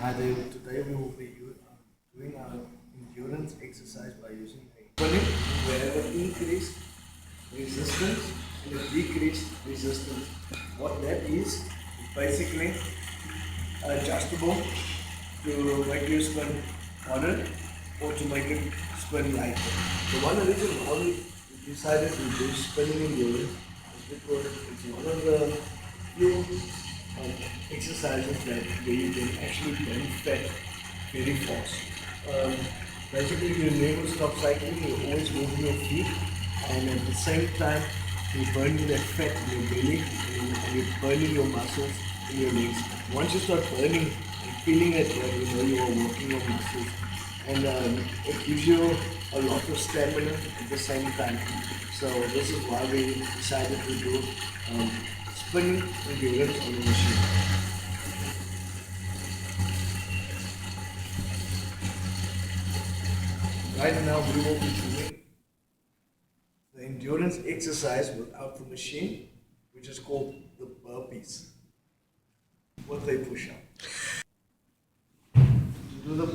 Today we will be doing our endurance exercise by using a spinning. We have an increased resistance and a decreased resistance. What that is basically adjustable to make you spin harder or to make it spin lighter. The one reason why we decided to do spinning endurance is because it's one of the few exercises that where you can actually burn fat very fast. Basically, you never stop cycling, you're always moving your feet, and at the same time, you're burning that fat in your belly and you're burning your muscles in your legs. Once you start burning and feeling it, you know you are working your muscles, and it gives you a lot of stamina at the same time. So this is why we decided to do spinning endurance on the machine. Right now we will be doing the endurance exercise without the machine, which is called the burpees with a push-up. To do the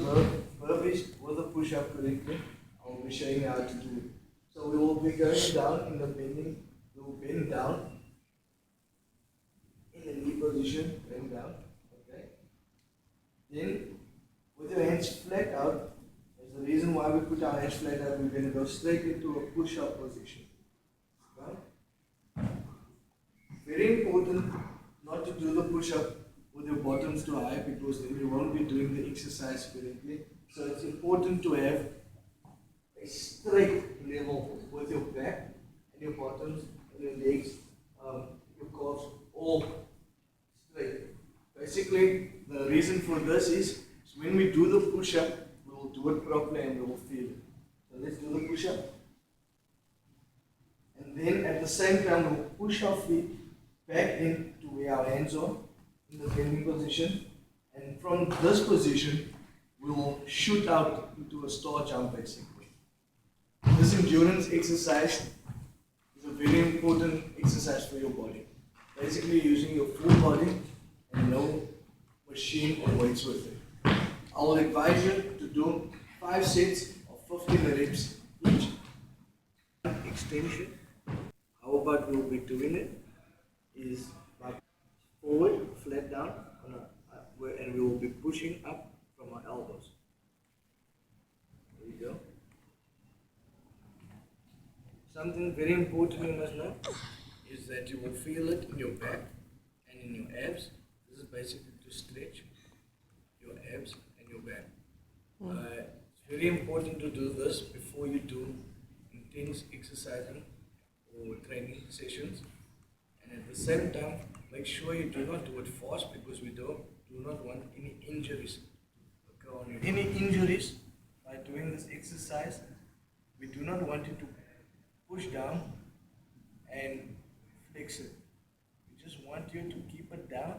burpees with a push-up correctly, I will be showing you how to do it. So we will be going down in the bending, we will bend down in the knee position, bend down, okay? Then with your hands flat out, the reason why we put our hands flat out, we're going to go straight into a push-up position. Right? Very important not to do the push-up with your bottoms too high, because then you won't be doing the exercise correctly. So it's important to have a straight level with your back and your bottoms and your legs, your calves, all straight. Basically, the reason for this is when we do the push-up, we'll do it properly and we will feel it. So let's do the push-up. And then at the same time, we'll push our feet back in to where our hands are in the bending position. And from this position, we will shoot out into a star jump basically. This endurance exercise is a very important exercise for your body. Basically using your full body and no machine or weights with it. I will advise you to do 5 sets of 15 reps each. Extension, how about we will be doing it is forward, flat down, and we will be pushing up from our elbows. There you go. Something very important you must know is that you will feel it in your back and in your abs. This is basically to stretch your abs and your back. It's very important to do this before you do intense exercising or training sessions, and at the same time make sure you do not do it fast, because we do not want any injuries to occur on you. Any injuries by doing this exercise, we do not want you to push down and flex it. We just want you to keep it down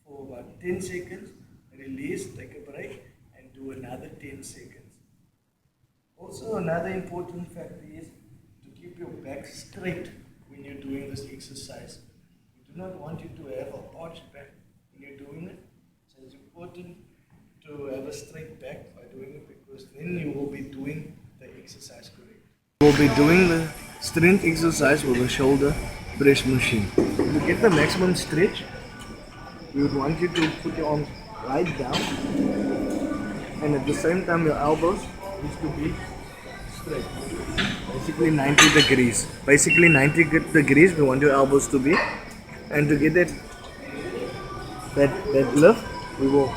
for about 10 seconds, release, take a break, and do another 10 seconds. Also, another important factor is to keep your back straight when you're doing this exercise. We do not want you to have an arched back when you're doing it. So it's important to have a straight back by doing it, because then you will be doing the exercise correctly. We'll be doing the strength exercise with a shoulder press machine. To get the maximum stretch, we would want you to put your arms right down, and at the same time your elbows needs to be straight. Basically 90 degrees. Basically 90 degrees we want your elbows to be. And to get that lift, we will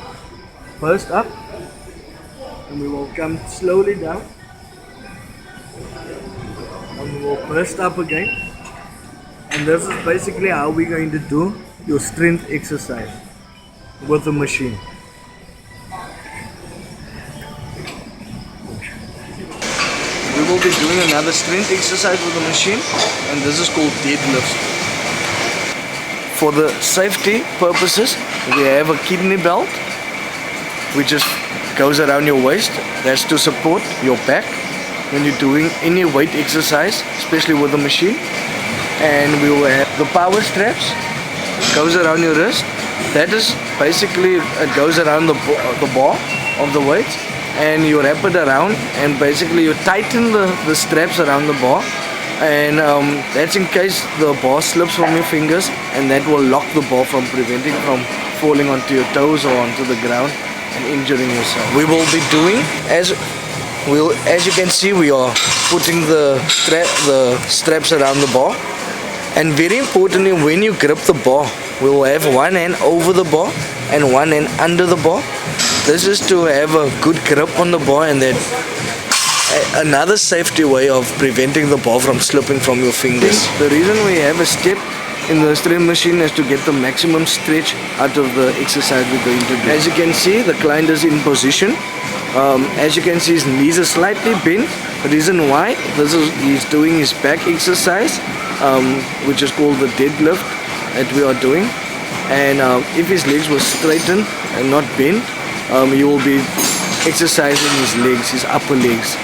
burst up and we will come slowly down. And we will burst up again. And this is basically how we're going to do your strength exercise with the machine. We will be doing another strength exercise with the machine, and this is called deadlifts. For the safety purposes, we have a kidney belt which just goes around your waist. That's to support your back when you're doing any weight exercise, especially with the machine. And we will have the power straps, goes around your wrist, That is basically, it goes around the bar of the weight, and you wrap it around, and basically you tighten the straps around the bar, and that's in case the bar slips from your fingers, and that will lock the bar from preventing from falling onto your toes or onto the ground and injuring yourself. We will be doing, as you can see, we are putting the straps around the bar, and very importantly, when you grip the bar, we will have one hand over the bar and one hand under the bar. This is to have a good grip on the bar, and that another safety way of preventing the bar from slipping from your fingers. The reason we have a step in the strength machine is to get the maximum stretch out of the exercise we're going to do. As you can see, the client is in position. As you can see, his knees are slightly bent. The reason why, he's doing his back exercise, which is called the deadlift that we are doing. And if his legs were straightened and not bent, you will be exercising his legs, his upper legs.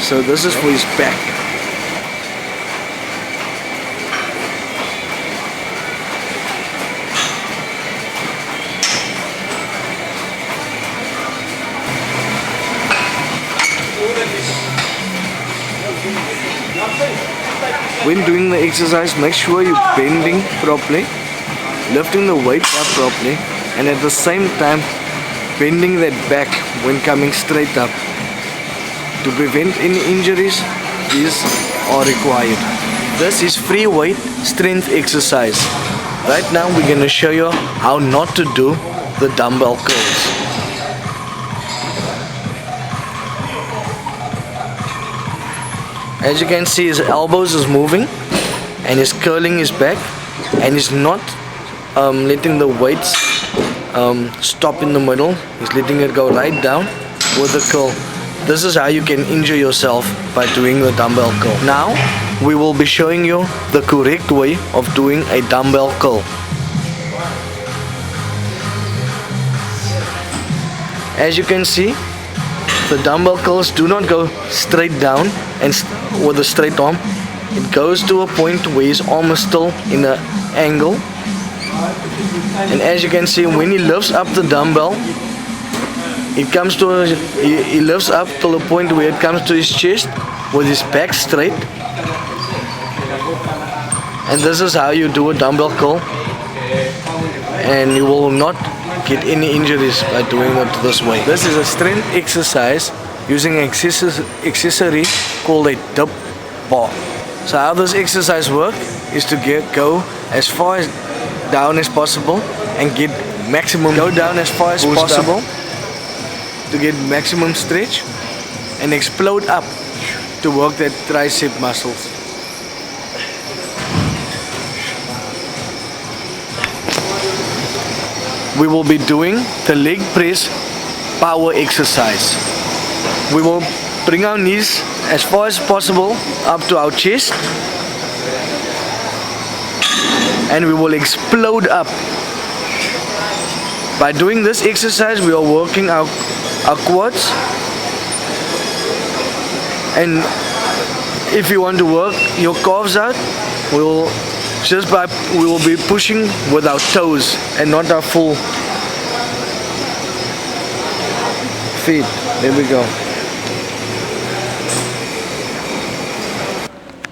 So this is for his back. When doing the exercise, make sure you're bending properly, lifting the weight up properly, and at the same time bending that back when coming straight up. To prevent any injuries, these are required. This is free weight strength exercise. Right now we're going to show you how not to do the dumbbell curls. As you can see, his elbows is moving and he's curling his back, and he's not letting the weights stop in the middle. He's letting it go right down with the curl. This is how you can injure yourself by doing the dumbbell curl. Now we will be showing you the correct way of doing a dumbbell curl. As you can see, the dumbbell curls do not go straight down and with a straight arm. It goes to a point where his arm is still in an angle. And as you can see, when he lifts up the dumbbell, it comes to he lifts up till the point where it comes to his chest with his back straight. And this is how you do a dumbbell curl, and you will not get any injuries by doing it this way. This is a strength exercise using an accessory called a dip bar. So how this exercise works is to go as far down as possible and get maximum, go down as far as possible to get maximum stretch, and explode up to work that tricep muscles. We will be doing the leg press power exercise. We will bring our knees as far as possible up to our chest, and we will explode up. By doing this exercise, we are working our quads, and if you want to work your calves out, we will be pushing with our toes and not our full feet. There we go.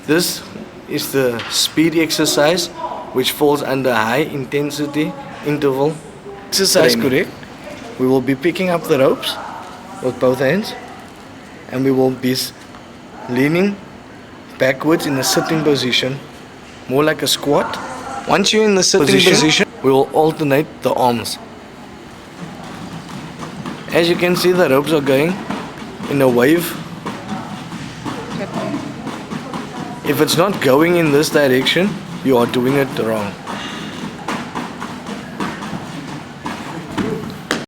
This is the speed exercise, which falls under high intensity interval exercise. Correct. We will be picking up the ropes with both hands, and we will be leaning backwards in a sitting position, more like a squat. Once you're in the sitting position, we will alternate the arms. As you can see, the ropes are going in a wave. If it's not going in this direction, you are doing it wrong.